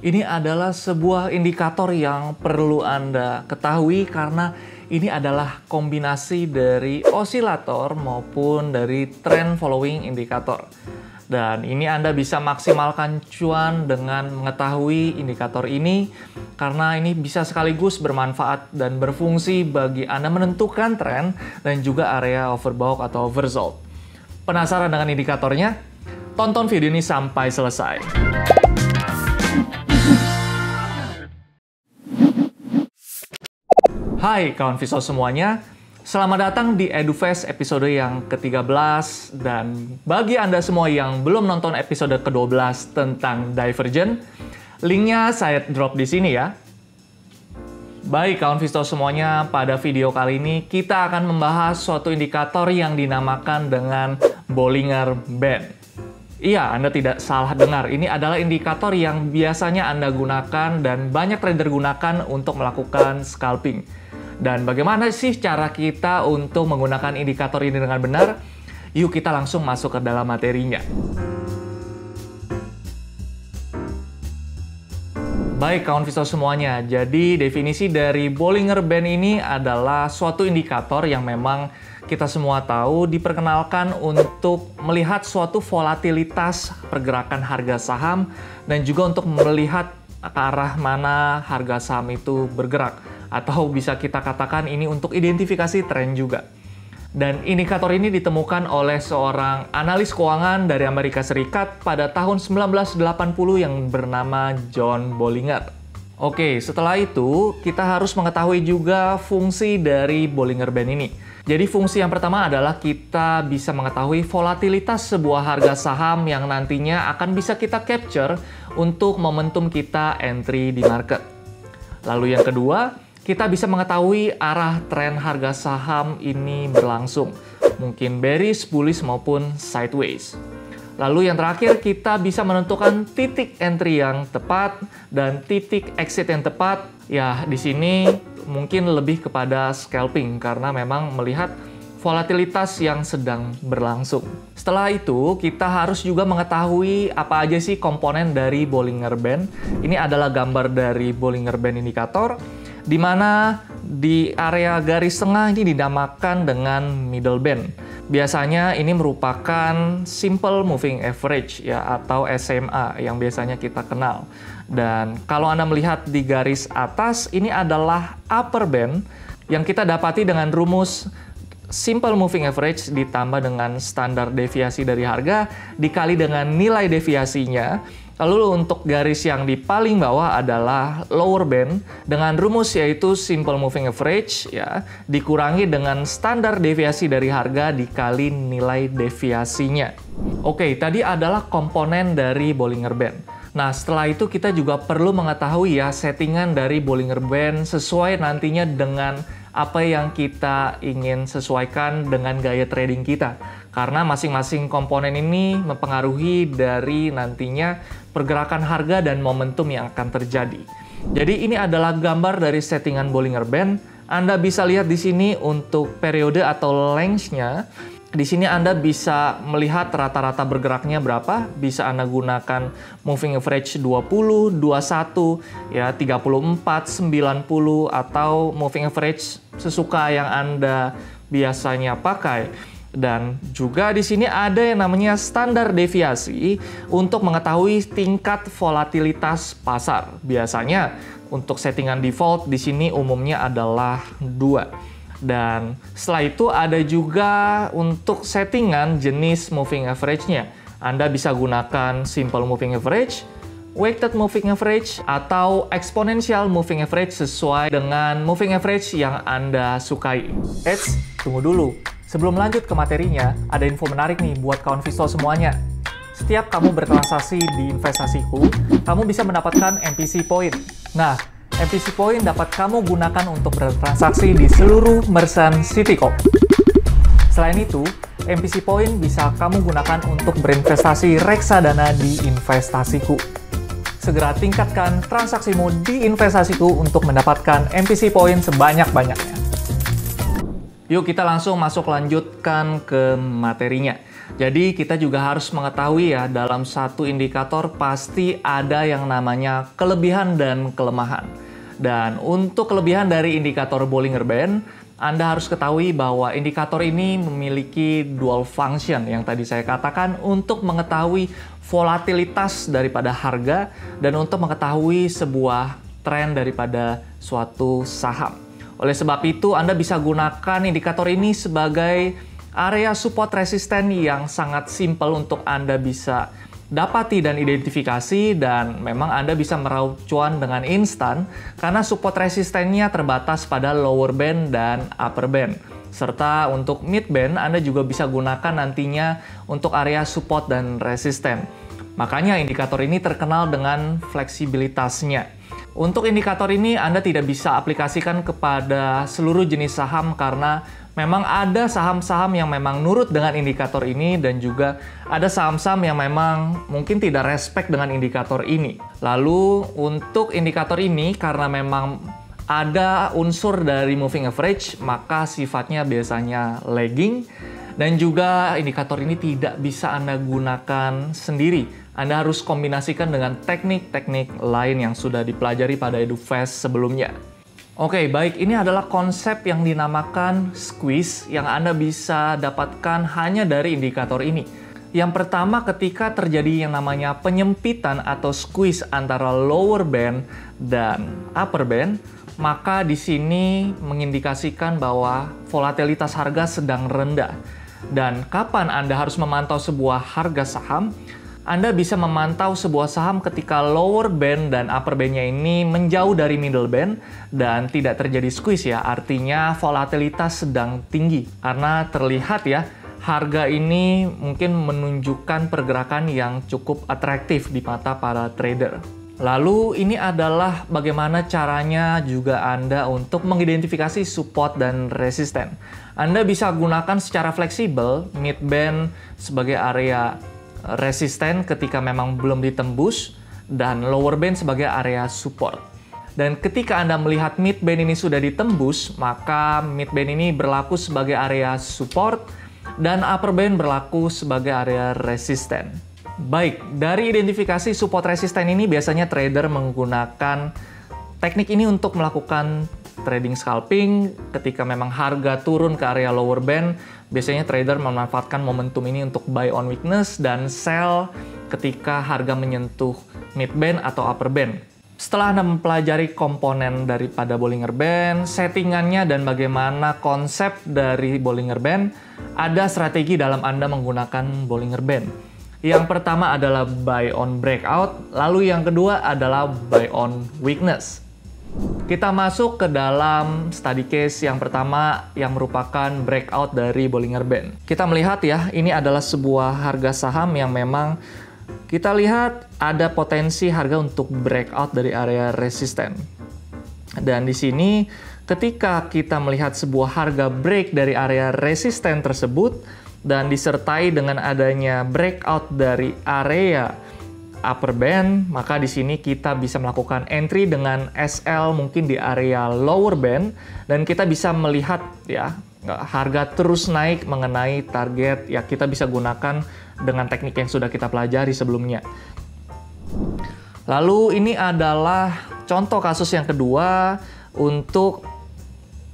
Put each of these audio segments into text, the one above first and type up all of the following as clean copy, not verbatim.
Ini adalah sebuah indikator yang perlu Anda ketahui karena ini adalah kombinasi dari osilator maupun dari trend following indikator. Dan ini Anda bisa maksimalkan cuan dengan mengetahui indikator ini karena ini bisa sekaligus bermanfaat dan berfungsi bagi Anda menentukan tren dan juga area overbought atau oversold. Penasaran dengan indikatornya? Tonton video ini sampai selesai. Hai kawan Visual semuanya, selamat datang di EduFest episode yang ke-13 dan bagi Anda semua yang belum nonton episode ke-12 tentang Divergent, linknya saya drop di sini ya. Baik kawan Visual semuanya, pada video kali ini kita akan membahas suatu indikator yang dinamakan dengan Bollinger Band. Iya, Anda tidak salah dengar. Ini adalah indikator yang biasanya Anda gunakan dan banyak trader gunakan untuk melakukan scalping. Dan bagaimana sih cara kita untuk menggunakan indikator ini dengan benar? Yuk kita langsung masuk ke dalam materinya. Baik kawan visual semuanya, jadi definisi dari Bollinger Band ini adalah suatu indikator yang memang kita semua tahu diperkenalkan untuk melihat suatu volatilitas pergerakan harga saham dan juga untuk melihat ke arah mana harga saham itu bergerak. Atau bisa kita katakan ini untuk identifikasi tren juga. Dan indikator ini ditemukan oleh seorang analis keuangan dari Amerika Serikat pada tahun 1980 yang bernama John Bollinger. Oke, setelah itu kita harus mengetahui juga fungsi dari Bollinger Band ini. Jadi fungsi yang pertama adalah kita bisa mengetahui volatilitas sebuah harga saham yang nantinya akan bisa kita capture untuk momentum kita entry di market. Lalu yang kedua, kita bisa mengetahui arah tren harga saham ini berlangsung. Mungkin bearish, bullish, maupun sideways. Lalu yang terakhir, kita bisa menentukan titik entry yang tepat dan titik exit yang tepat. Ya, di sini mungkin lebih kepada scalping karena memang melihat volatilitas yang sedang berlangsung. Setelah itu, kita harus juga mengetahui apa aja sih komponen dari Bollinger Band. Ini adalah gambar dari Bollinger Band indikator, di mana di area garis tengah ini dinamakan dengan middle band. Biasanya ini merupakan simple moving average ya atau SMA yang biasanya kita kenal. Dan kalau Anda melihat di garis atas ini adalah upper band yang kita dapati dengan rumus simple moving average ditambah dengan standar deviasi dari harga dikali dengan nilai deviasinya. Lalu untuk garis yang di paling bawah adalah lower band dengan rumus yaitu simple moving average ya dikurangi dengan standar deviasi dari harga dikali nilai deviasinya. Oke, tadi adalah komponen dari Bollinger Band. Nah, setelah itu kita juga perlu mengetahui ya settingan dari Bollinger Band sesuai nantinya dengan apa yang kita ingin sesuaikan dengan gaya trading kita. Karena masing-masing komponen ini mempengaruhi dari nantinya pergerakan harga dan momentum yang akan terjadi. Jadi ini adalah gambar dari settingan Bollinger Band. Anda bisa lihat di sini untuk periode atau length-nya. Di sini Anda bisa melihat rata-rata bergeraknya berapa. Bisa Anda gunakan moving average 20, 21, ya 34, 90 atau moving average sesuka yang Anda biasanya pakai. Dan juga di sini ada yang namanya standar deviasi untuk mengetahui tingkat volatilitas pasar. Biasanya untuk settingan default di sini umumnya adalah 2. Dan setelah itu ada juga untuk settingan jenis moving average-nya. Anda bisa gunakan simple moving average, weighted moving average, atau exponential moving average sesuai dengan moving average yang Anda sukai. Eits, tunggu dulu. Sebelum lanjut ke materinya, ada info menarik nih buat kawan visual semuanya. Setiap kamu bertransaksi di investasiku, kamu bisa mendapatkan MPC Point. Nah, MPC Point dapat kamu gunakan untuk bertransaksi di seluruh merchant Citicorp. Selain itu, MPC Point bisa kamu gunakan untuk berinvestasi reksadana di investasiku. Segera tingkatkan transaksimu di investasiku untuk mendapatkan MPC Point sebanyak-banyaknya. Yuk kita langsung lanjutkan ke materinya. Jadi kita juga harus mengetahui ya, dalam satu indikator pasti ada yang namanya kelebihan dan kelemahan. Dan untuk kelebihan dari indikator Bollinger Band, Anda harus ketahui bahwa indikator ini memiliki dual function yang tadi saya katakan untuk mengetahui volatilitas daripada harga dan untuk mengetahui sebuah tren daripada suatu saham. Oleh sebab itu, Anda bisa gunakan indikator ini sebagai area support resisten yang sangat simpel untuk Anda bisa dapati dan identifikasi, dan memang Anda bisa meraup cuan dengan instan karena support resistennya terbatas pada lower band dan upper band. Serta untuk mid band Anda juga bisa gunakan nantinya untuk area support dan resisten. Makanya indikator ini terkenal dengan fleksibilitasnya. Untuk indikator ini Anda tidak bisa aplikasikan kepada seluruh jenis saham karena memang ada saham-saham yang memang nurut dengan indikator ini dan juga ada saham-saham yang memang mungkin tidak respect dengan indikator ini. Lalu untuk indikator ini karena memang ada unsur dari moving average, maka sifatnya biasanya lagging dan juga indikator ini tidak bisa Anda gunakan sendiri. Anda harus kombinasikan dengan teknik-teknik lain yang sudah dipelajari pada EduFast sebelumnya. Oke, baik, ini adalah konsep yang dinamakan squeeze yang Anda bisa dapatkan hanya dari indikator ini. Yang pertama, ketika terjadi yang namanya penyempitan atau squeeze antara lower band dan upper band, maka di sini mengindikasikan bahwa volatilitas harga sedang rendah. Dan kapan Anda harus memantau sebuah harga saham? Anda bisa memantau sebuah saham ketika lower band dan upper bandnya ini menjauh dari middle band dan tidak terjadi squeeze ya, artinya volatilitas sedang tinggi. Karena terlihat ya, harga ini mungkin menunjukkan pergerakan yang cukup atraktif di mata para trader. Lalu ini adalah bagaimana caranya juga Anda untuk mengidentifikasi support dan resisten. Anda bisa gunakan secara fleksibel mid band sebagai area resisten ketika memang belum ditembus dan lower band sebagai area support. Dan ketika Anda melihat mid band ini sudah ditembus, maka mid band ini berlaku sebagai area support dan upper band berlaku sebagai area resisten. Baik, dari identifikasi support resisten ini biasanya trader menggunakan teknik ini untuk melakukan trading scalping. Ketika memang harga turun ke area lower band, biasanya trader memanfaatkan momentum ini untuk buy on weakness dan sell ketika harga menyentuh mid band atau upper band. Setelah Anda mempelajari komponen daripada Bollinger Band, settingannya dan bagaimana konsep dari Bollinger Band, ada strategi dalam Anda menggunakan Bollinger Band. Yang pertama adalah buy on breakout, lalu yang kedua adalah buy on weakness. Kita masuk ke dalam study case yang pertama yang merupakan breakout dari Bollinger Band. Kita melihat ya, ini adalah sebuah harga saham yang memang kita lihat ada potensi harga untuk breakout dari area resisten. Dan di sini ketika kita melihat sebuah harga break dari area resisten tersebut dan disertai dengan adanya breakout dari area upper band, maka di sini kita bisa melakukan entry dengan SL mungkin di area lower band dan kita bisa melihat ya harga terus naik mengenai target ya, kita bisa gunakan dengan teknik yang sudah kita pelajari sebelumnya. Lalu ini adalah contoh kasus yang kedua untuk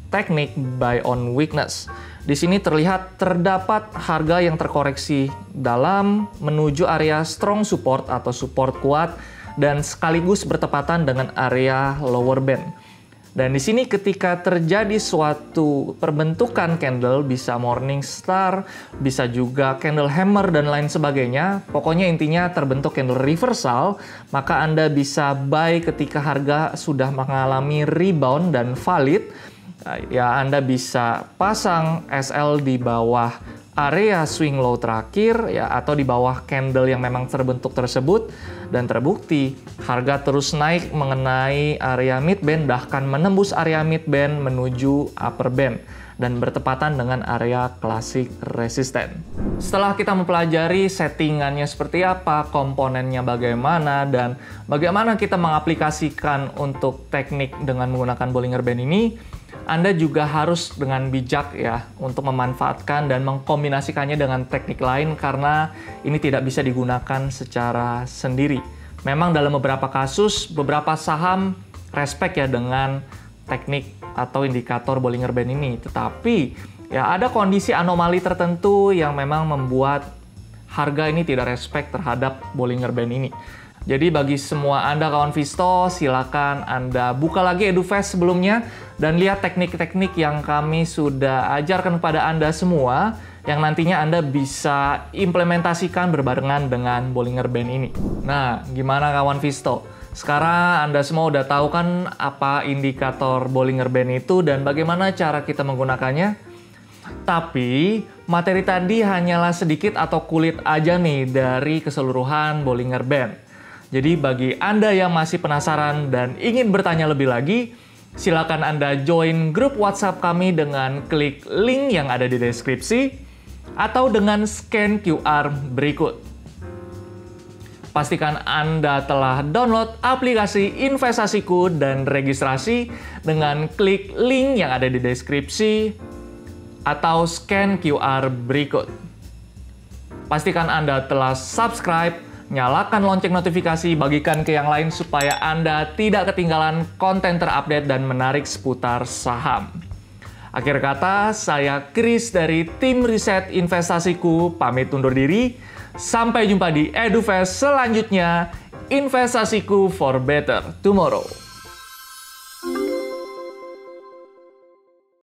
teknik buy on weakness. Di sini terlihat terdapat harga yang terkoreksi dalam menuju area strong support atau support kuat dan sekaligus bertepatan dengan area lower band. Dan di sini ketika terjadi suatu perbentukan candle, bisa morning star, bisa juga candle hammer dan lain sebagainya. Pokoknya intinya terbentuk candle reversal, maka Anda bisa buy ketika harga sudah mengalami rebound dan valid. Ya, Anda bisa pasang SL di bawah area swing low terakhir ya, atau di bawah candle yang memang terbentuk tersebut, dan terbukti harga terus naik mengenai area mid band, bahkan menembus area mid band menuju upper band dan bertepatan dengan area klasik resisten. Setelah kita mempelajari settingannya seperti apa, komponennya bagaimana, dan bagaimana kita mengaplikasikan untuk teknik dengan menggunakan Bollinger Band ini, Anda juga harus dengan bijak ya untuk memanfaatkan dan mengkombinasikannya dengan teknik lain karena ini tidak bisa digunakan secara sendiri. Memang dalam beberapa kasus, beberapa saham respect ya dengan teknik atau indikator Bollinger Band ini. Tetapi ya ada kondisi anomali tertentu yang memang membuat harga ini tidak respect terhadap Bollinger Band ini. Jadi bagi semua Anda kawan Visto, silakan Anda buka lagi EduFast sebelumnya dan lihat teknik-teknik yang kami sudah ajarkan kepada Anda semua yang nantinya Anda bisa implementasikan berbarengan dengan Bollinger Band ini. Nah, gimana kawan Visto? Sekarang Anda semua udah tahu kan apa indikator Bollinger Band itu dan bagaimana cara kita menggunakannya? Tapi materi tadi hanyalah sedikit atau kulit aja nih dari keseluruhan Bollinger Band. Jadi bagi Anda yang masih penasaran dan ingin bertanya lebih lagi, silakan Anda join grup WhatsApp kami dengan klik link yang ada di deskripsi atau dengan scan QR berikut. Pastikan Anda telah download aplikasi Investasiku dan registrasi dengan klik link yang ada di deskripsi atau scan QR berikut. Pastikan Anda telah subscribe, nyalakan lonceng notifikasi, bagikan ke yang lain supaya Anda tidak ketinggalan konten terupdate dan menarik seputar saham. Akhir kata, saya Chris dari tim riset Investasiku pamit undur diri. Sampai jumpa di EduFast selanjutnya. Investasiku for better tomorrow.